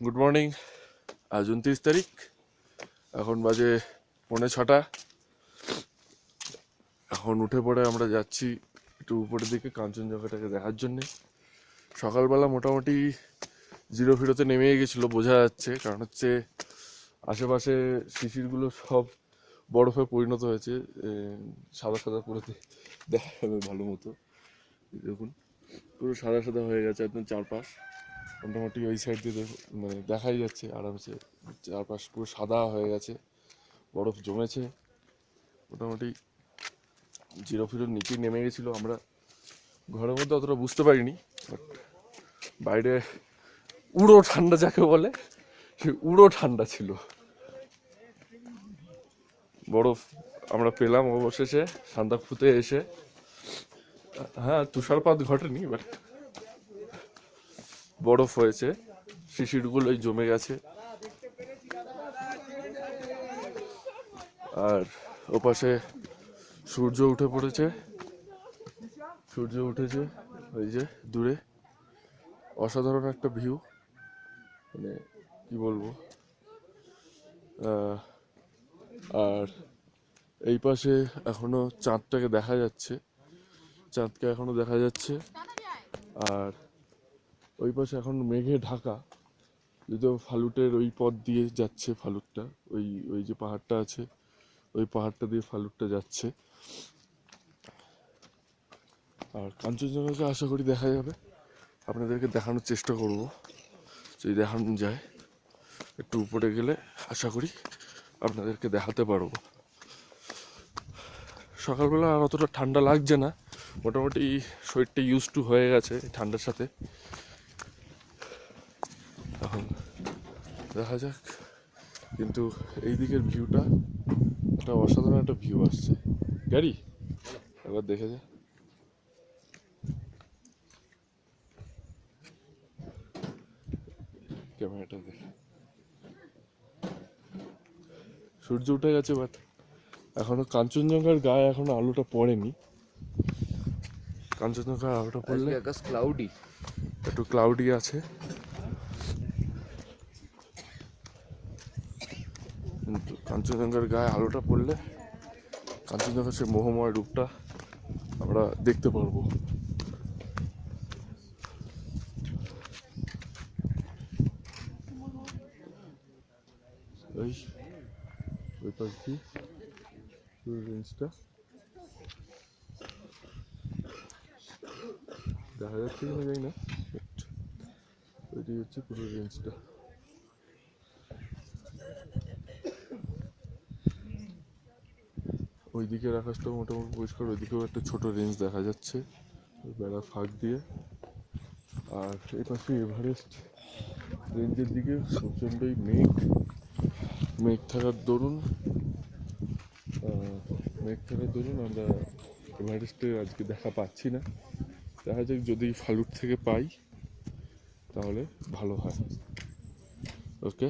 Good morning. আজ 29 তারিখ, এখন বাজে 6:45। এখন উঠে পড়ে আমরা যাচ্ছি একটু উপরের দিকে কাঞ্চনজঙ্ঘাটাকে দেখার জন্যে। সকালবেলা মোটামুটি জিরো ফিরোতে নেমে গেছিলো, বোঝা যাচ্ছে, কারণ হচ্ছে আশেপাশে শিশিরগুলো সব বরফে পরিণত হয়েছে। সাদা সাদা করে দেখা যাবে ভালো মতো, দেখুন পুরো সাদা সাদা হয়ে গেছে একদম চারপাশ। মোটামুটি ওই সাইড দিয়ে মানে দেখাই যাচ্ছে আরামসে, চারপাশ পুরো সাদা হয়ে গেছে, বরফ জমেছে। মোটামুটি জিরো ফিরোর নিচেই নেমে গেছিলো। আমরা ঘরের মধ্যে অতটা বুঝতে পারিনি, বাট বাইরে উড়ো ঠান্ডা যাকে বলে, সে উড়ো ঠান্ডা ছিল। বরফ আমরা পেলাম অবশেষে সান্দাকফুতে এসে। হ্যাঁ, তুষারপাত ঘটেনি, বাট বরফ হয়েছে, শিশিরগুলোই জমে গেছে। আর ওপাশে সূর্য উঠে পড়েছে, সূর্য উঠেছে ওই যে দূরে। অসাধারণ একটা ভিউ, মানে কি বলবো। আর এই পাশে এখনো চাঁদটাকে দেখা যাচ্ছে, চাঁদকে এখনো দেখা যাচ্ছে। আর ওই পাশে এখন মেঘে ঢাকা, যদিও ফালুটের ওই পথ দিয়ে যাচ্ছে ফালুটটা, ওই ওই যে পাহাড়টা আছে, ওই পাহাড়টা দিয়ে ফালুটটা যাচ্ছে। আর কাঞ্চনজঙ্ঘাকে আশা করি দেখা যাবে, আপনাদেরকে দেখানোর চেষ্টা করব, যদি দেখানো যায়। একটু উপরে গেলে আশা করি আপনাদেরকে দেখাতে পারবো। সকালবেলা আর অতটা ঠান্ডা লাগছে না, মোটামুটি শরীরটা ইউজ টু হয়ে গেছে ঠান্ডার সাথে। এখন দেখা যাক, কিন্তু এই দিকের ভিউটা একটা অসাধারণ একটা ভিউ আসছে। গাড়ি এবার দেখে যা, ক্যামেরাটা দেখে। সূর্য উঠে গেছে, বাট এখনো কাঞ্চনজঙ্ঘার গায়ে এখনো আলোটা পড়েনি। কাঞ্চনজঙ্ঘার আলোটা পড়লে, আকাশ ক্লাউডি, একটু ক্লাউডি আছে, কিন্তু কাঞ্চনজঙ্ঘার গায়ে আলোটা পড়লে কাঞ্চনজঙ্ঘার সে মোহময় রূপটা আমরা দেখতে পারবো। ওই ওই পাশ দিয়ে পুরো রেঞ্জটা দেখা যাচ্ছে কিনা জানি না, ওইটি হচ্ছে পুরো রেঞ্জটা। ওই দিকের আকাশটাও মোটামুটি পরিষ্কার, ওইদিকেও একটা ছোট রেঞ্জ দেখা যাচ্ছে ওই বেড়ার ফাঁক দিয়ে। আর এই পাশে এভারেস্ট রেঞ্জের দিকে প্রচণ্ডই মেঘ, মেঘ থাকার দরুন আমরা এভারেস্টে আজকে দেখা পাচ্ছি না। দেখা যাক, যদি ফালুট থেকে পাই তাহলে ভালো হয়। ওকে,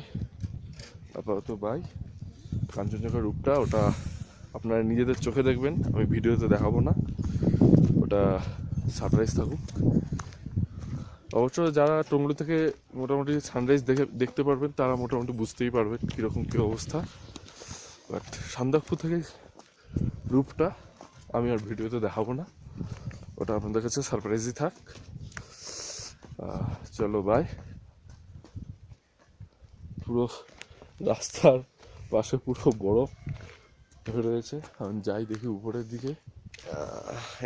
আপাতত বাই। কাঞ্চনজঙ্ঘার রূপটা ওটা আপনারা নিজেদের চোখে দেখবেন, আমি ভিডিওতে দেখাবো না, ওটা সারপ্রাইজ থাকুক। অবশ্য যারা টঙ্গলু থেকে মোটামুটি সানরাইজ দেখতে পারবেন, তারা মোটামুটি বুঝতেই পারবেন কীরকম কী অবস্থা। বাট সান্দাকফু থেকে রূপটা আমি আর ভিডিওতে দেখাবো না, ওটা আপনাদের কাছে সারপ্রাইজই থাক। চলো বাই। পুরো রাস্তার পাশে পুরো বরফ হয়ে রয়েছে। আমি যাই দেখি উপরের দিকে।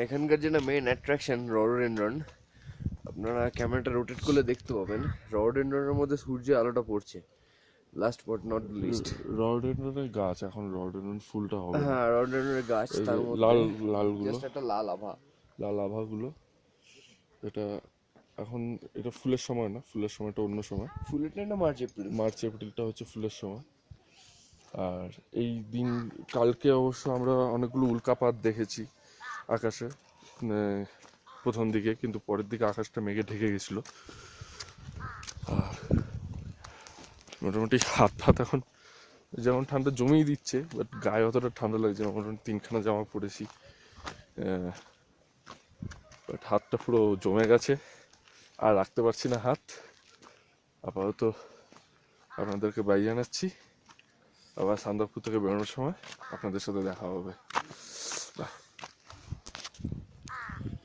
এখানকার যেটা মেইন অ্যাট্রাকশন রডোডেনড্রন, আপনারা ক্যামেরাটা রোটেট করলে দেখতে পাবেন রডোডেনড্রনের মধ্যে সূর্যের আলোটা পড়ছে। লাস্ট বাট নট লিস্ট, রডোডেনড্রনের গাছ, এখন রডোডেনড্রন ফুলটা হবে না। হ্যাঁ রডোডেনড্রনের গাছ, এই তার যে মধ্যে লাল লালগুলো, জাস্ট একটা লাল আভা। লাল আভাগুলো, এটা এখন এটা ফুলের সময় না, ফুলের সময়টা অন্য সময়। ফুলের টাইমটা মার্চ এপ্রিল, মার্চ এপ্রিলটা হচ্ছে ফুলের সময়। আর এই দিন কালকে অবশ্য আমরা অনেকগুলো উল্কাপাত দেখেছি আকাশে প্রথম দিকে, কিন্তু পরের দিকে আকাশটা মেঘে ঢেকে গেছিলো। আর মোটামুটি হাত ফাত এখন যেমন ঠান্ডা জমিয়ে দিচ্ছে, বাট গায়ে অতটা ঠান্ডা লাগছে না। মোটামুটি 3খানা জামা পরেছি, বাট হাতটা পুরো জমে গেছে, আর রাখতে পারছি না হাত। আপাতত আপনাদেরকে বাই জানাচ্ছি। আবার সান্দাকফু থেকে বেরোনোর সময় আপনাদের সাথে দেখা হবে।